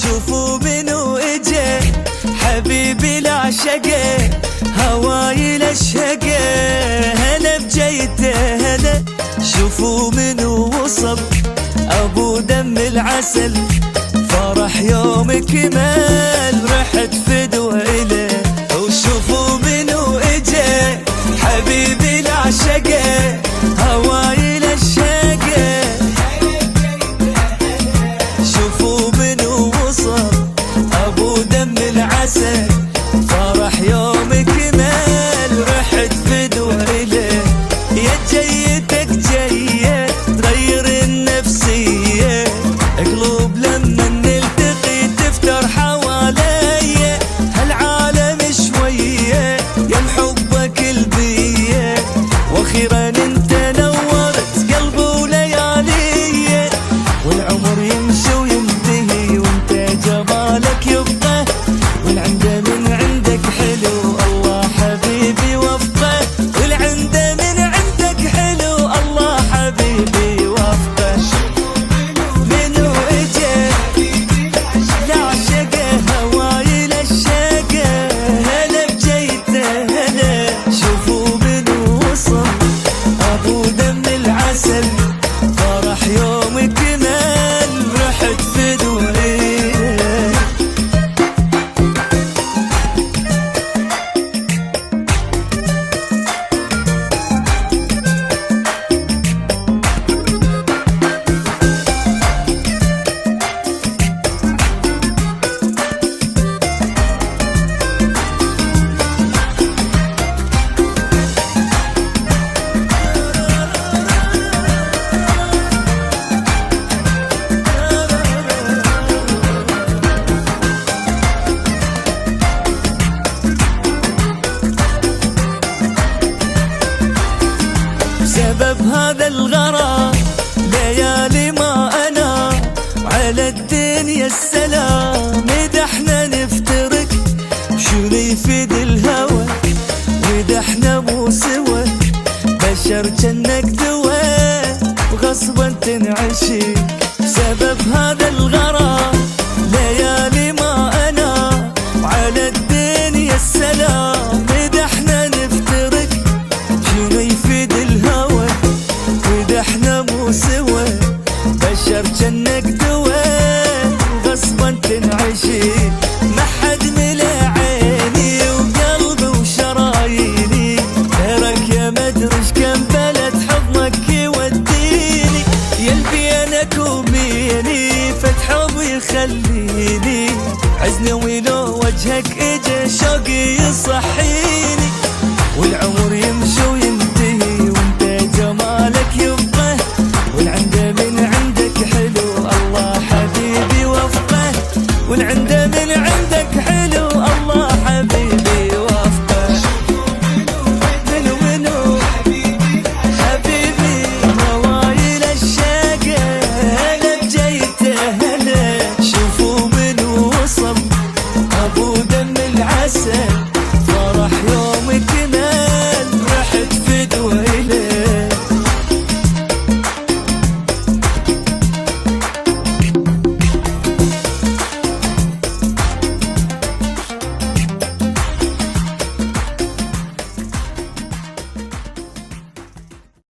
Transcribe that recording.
شوفوا منو اجى حبيبي العشقه هواي الاشهقه هلا بجيته هلا شوفوا منو وصل ابو دم العسل فرح يوم كمال رحت فدوه إله وشوفوا منو اجى حبيبي العشقه هواي الاشهقه شوفوا منو وصل ابو دم العسل فرح يوم كمال رحت فدوه إله يا جيتك جيه تغير النفسيه قلوب لما نلتقي تفتر حواليا هالعالم شويه يا محبك البيه واخيرا انت نورت قلبي ولياليه والعمر يمشي وينتهي وانت جمالك يبقى والعنده من عندك حلو الله حبيبي وفقه والعنده من عندك حلو الله حبيبي وفقه منو اجى العشقه هواي الاشقه هلا بجيته هلا شوفوا منو وصل ابو دم العسل فرح يوم كمال رحت فدوه إله بسبب هذا الغرام ليالي ما انا على الدنيا السلام اذا احنا نفترق شنو يفيد الهوى واذا احنا مو سوا بشر جنك دوا وغصبا تنعشق بسبب هذا الغرام ليالي ما انا على الدنيا السلام اذا احنا نفترق شنو يفيد الهوى واذا احنا مو سوا بشر جنك دوا غصبا تنعشق ما حد ملا عيني وقلبي وشراييني غيرك يا مدرش كم بلد حضنك يوديني يلبي انك وبيني فتح ويخليني عزني ولو وجهك اجا شوقي يصحيني